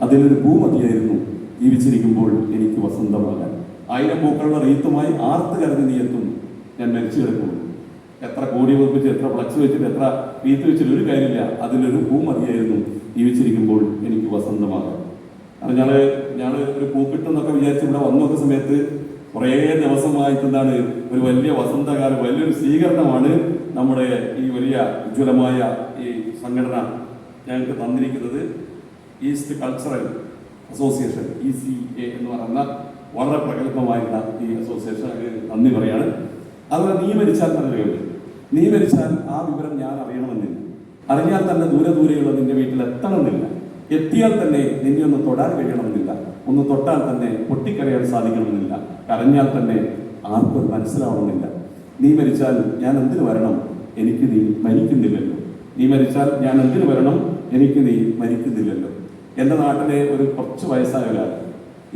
അതിലൊരു പൂ മതിയായിരുന്നു ജീവിച്ചിരിക്കുമ്പോൾ എനിക്ക് വസന്തമാകാൻ. 1000 പൂക്കളുടെ റീത്തുമായി ആർത്ത് കരുതി നീയെത്തും ഞാൻ മരിച്ചു കിടക്കുന്നു. എത്ര കോടി വെപ്പിച്ച് എത്ര ഫ്ലക്സ് വെച്ചിട്ട് എത്ര റീത്ത് വെച്ചിട്ട് ഒരു കാര്യമില്ല. അതിലൊരു പൂ മതിയായിരുന്നു ജീവിച്ചിരിക്കുമ്പോൾ എനിക്ക് വസന്തമാകാൻ. അത് ഞാൻ ഒരു പൂ കിട്ടുമെന്നൊക്കെ വിചാരിച്ച് ഇവിടെ വന്നൊക്കെ സമയത്ത് കുറേ ദിവസമായിട്ട് എന്താണ് ഒരു വലിയ വസന്തകാലം, വലിയൊരു സ്വീകരണമാണ് നമ്മുടെ ഈ വലിയ ഉജ്ജ്വലമായ ഈ സംഘടന ഞങ്ങൾക്ക് തന്നിരിക്കുന്നത്. ഈസ്റ്റ് കൾച്ചറൽ അസോസിയേഷൻ ECA എന്ന് പറയുന്ന വളരെ പ്രഗത്ഭമായിട്ടുള്ള ഈ അസോസിയേഷൻ നന്ദി പറയാണ്. അതുപോലെ നീ മരിച്ചാൽ നല്ലൊരു നീ മരിച്ചാൽ ആ വിവരം ഞാൻ അറിയണമെന്നില്ല. അറിഞ്ഞാൽ തന്നെ ദൂരെയുള്ള നിന്റെ വീട്ടിൽ എത്തണമെന്നില്ല. എത്തിയാൽ തന്നെ നിന്നെ ഒന്ന് തൊടാൻ കഴിയണമെന്നില്ല. ഒന്ന് തൊട്ടാൽ തന്നെ പൊട്ടിക്കരയാൻ സാധിക്കണമെന്നില്ല. കരഞ്ഞാൽ തന്നെ ആർക്കും മനസ്സിലാവണമെന്നില്ല. നീ മരിച്ചാൽ ഞാൻ എന്തിനു വരണം, എനിക്ക് നീ മരിക്കുന്നില്ലല്ലോ. നീ മരിച്ചാൽ ഞാൻ എന്തിനു വരണം, എനിക്ക് നീ മരിക്കുന്നില്ലല്ലോ. എൻ്റെ നാട്ടിലെ ഒരു കുറച്ച് വയസ്സായ ഒരാൾ,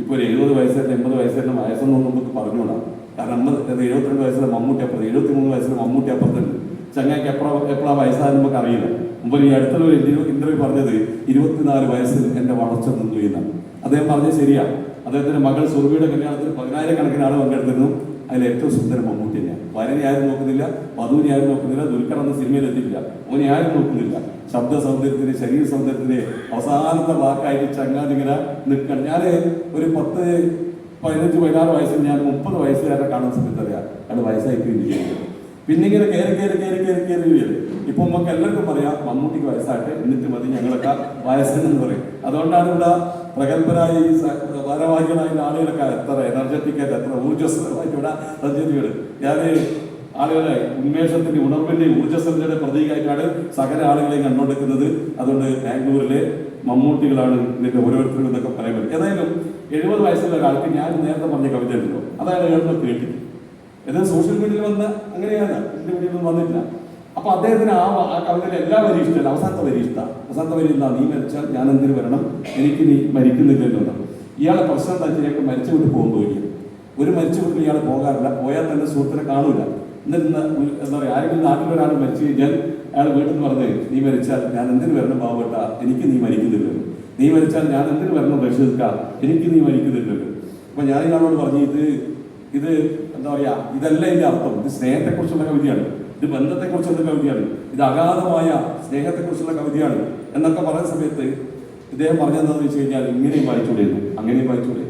ഇപ്പോൾ ഒരു 70 വയസ്സുള്ള 80 വയസ്സുള്ള വയസ്സൊന്നും നമുക്ക് പറഞ്ഞോളാം. കാരണം 72 വയസ്സിലെ മമ്മൂട്ടി അപ്പുറത്ത്, 73 വയസ്സിലെ മമ്മൂട്ടി അപ്പുറത്തുണ്ട്. ചങ്ങായിക്ക് എപ്പോഴാണ് വയസ്സായെന്ന് നമുക്ക് അറിയില്ല. മുമ്പ് ഈ അടുത്തുള്ള ഒരു ഇന്റർവ്യൂ പറഞ്ഞത് 24 വയസ്സിൽ എൻ്റെ വളർച്ച നിന്നു എന്നാണ്. അദ്ദേഹം പറഞ്ഞത് ശരിയാണ്. അദ്ദേഹത്തിന്റെ മകൾ സുർവിയുടെ കല്യാണത്തിൽ 10,000 കണക്കിന് ആൾ പങ്കെടുത്തിരുന്നു. അതിൽ ഏറ്റവും സുന്ദരം മമ്മൂട്ടി തന്നെയാണ്. വരനെ ആരും നോക്കുന്നില്ല, വധുവിനെ ആരും നോക്കുന്നില്ല, ദുൽഖർ എന്ന സിനിമയിൽ എത്തിയില്ല, ഓനെ ആരും നോക്കുന്നില്ല. ശബ്ദ സൗന്ദര്യത്തിന്, ശരീര സൗന്ദര്യത്തിന് അവസാനത്തെ വാക്കായിട്ട് ചങ്ങാതിങ്ങനെ നിൽക്കണം. ഞാൻ ഒരു 10, 15, 16 വയസ്സിൽ ഞാൻ 30 വയസ്സുകാരെ കാണുന്ന സമയത്ത് അറിയാം അത് വയസ്സായി കഴിഞ്ഞിരിക്കുന്നത്. പിന്നെ ഇങ്ങനെ കയറി വരും. ഇപ്പൊ നമുക്ക് എല്ലാവർക്കും പറയാം മമ്മൂട്ടിക്ക് വയസ്സായിട്ട് എന്നിട്ട് മതി ഞങ്ങളൊക്കെ വയസ്സെന്ന് പറയും. അതുകൊണ്ടാണ് ഇവിടെ പ്രഗത്ഭരായ ഈ ഭാരവാഹികളായ ആളുകളൊക്കെ എത്ര എനർജറ്റിക്കായിട്ട് എത്ര ഊർജ്ജസ്വലമായിട്ട് ഇവിടെ സഞ്ചരിക്കുകയാണ്. ഞാൻ ആളുകളെ ഉന്മേഷത്തിന്റെ, ഉണർവിന്റെ, ഊർജ്ജസ്വലതയുടെ പ്രതീകമായിട്ടാണ് സകല ആളുകളെയും കണ്ടുകൊടുക്കുന്നത്. അതുകൊണ്ട് ബാംഗ്ലൂരിലെ മമ്മൂട്ടികളാണ് ഇതിന്റെ ഓരോരുത്തരും എന്നൊക്കെ പറയാൻ പറ്റും. ഏതായാലും 70 വയസ്സുള്ള ഒരാൾക്ക് ഞാൻ നേരത്തെ പറഞ്ഞ കവിത ഉണ്ടല്ലോ, അതാണ് കേൾക്കുന്നത് കേട്ടിട്ട്. ഇത് സോഷ്യൽ മീഡിയയിൽ വന്ന് അങ്ങനെയാണ്, എന്റെ മീഡിയയിൽ വന്നിട്ടില്ല. അപ്പൊ അദ്ദേഹത്തിന് ആ കവിതയിൽ എല്ലാ വരി ഇഷ്ടമല്ല, അവസാനത്തെ വരി ഇഷ്ടമാണ്. അവസാനത്തെ വരി എന്താ, നീ മരിച്ചാൽ ഞാൻ എന്തിനു വരണം, എനിക്ക് നീ മരിക്കുന്നില്ലല്ലോ. ഇയാളെ പ്രശ്നം എന്താ വെച്ചാൽ ഇയാൾക്ക് മരിച്ചു വിട്ട് പോകുമ്പോൾ ഒരു മരിച്ചു വിട്ടിൽ ഇയാൾ പോകാറില്ല. പോയാൽ തന്നെ സുഹൃത്തിനെ കാണൂല. എന്നിട്ട് എന്താ പറയുക, ആരെങ്കിലും നാട്ടിലൊരാൾ മരിച്ചു കഴിഞ്ഞാൽ അയാൾ വീട്ടിൽ നിന്ന് പറഞ്ഞ് നീ മരിച്ചാൽ ഞാൻ എന്തിനു വരണം പാവപ്പെട്ട, എനിക്ക് നീ മരിക്കുന്നില്ലല്ലോ. നീ മരിച്ചാൽ ഞാൻ എന്തിനു വരണം റഷീദ്ക്ക, എനിക്ക് നീ മരിക്കുന്നില്ലല്ലോ. അപ്പൊ ഞാൻ ഇയാളോട് പറഞ്ഞു ഇത് എന്താ പറയാ, ഇതല്ല ഇതിന്റെ അർത്ഥം. ഇത് സ്നേഹത്തെക്കുറിച്ചുള്ള കവിതയാണ്, ഇത് ബന്ധത്തെക്കുറിച്ചുള്ള കവിതയാണ്, ഇത് അഗാധമായ സ്നേഹത്തെക്കുറിച്ചുള്ള കവിതയാണ് എന്നൊക്കെ പറയുന്ന സമയത്ത് ഇദ്ദേഹം പറഞ്ഞതെന്ന് വെച്ച് കഴിഞ്ഞാൽ ഇങ്ങനെയും വായിച്ചുകൂടെയുന്നു, അങ്ങനെയും വായിച്ചുകൂടെ.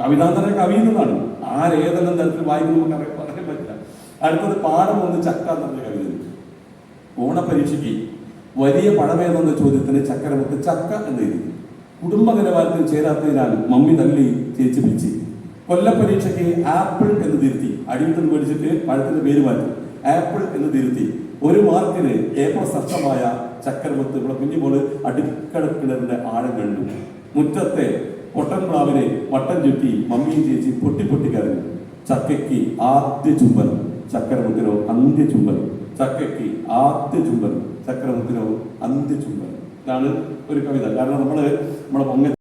കവിതാന്തര കവി എന്നതാണ്. ആരേതെല്ലാം തരത്തിൽ വായിക്കും നമുക്ക് പറയാൻ പറ്റില്ല. അടുത്തത് പാഠം 1 ചക്ക എന്ന് പറഞ്ഞ കവിത. ഓണപരീക്ഷയ്ക്ക് വലിയ പഴമേതെന്ന ചോദ്യത്തിന് ചക്കരമുത്ത് ചക്ക എന്ന് എഴുതി. കുടുംബ നിലവാരത്തിൽ ചേരാത്തതിനാൽ മമ്മി തല്ലി ചേച്ചി പിച്ചി. കൊല്ലപ്പരീക്ഷയ്ക്ക് ആപ്പിൾ എന്ന് തിരുത്തി. അടിയിൽ നിന്ന് പഠിച്ചിട്ട് പഴത്തിന്റെ പേര് മാറ്റി ആപ്പിൾ എന്ന് തിരുത്തി. 1 മാർക്കിന് A+ അക്ഷരമായ ചക്കരമുത്ത് ഇവിടെ കുഞ്ഞുമോള് അടിക്കടക്കിണറിന്റെ ആഴം കണ്ടു. മുറ്റത്തെ പൊട്ടൻപ്ലാവിനെ വട്ടം ചുറ്റി മമ്മിയും ചേച്ചി പൊട്ടി കരഞ്ഞു. ചക്കയ്ക്ക് ആദ്യ ചുംബനം, ചക്കരമുത്തിനോ അന്ത്യ ചുംബനം. ചക്കയ്ക്ക് ആദ്യ ചുംബനം, ചക്കരമുത്തിനോ അന്ത്യ ചുംബനം. ഇതാണ് ഒരു കവിത. കാരണം നമ്മളെ പൊങ്ങ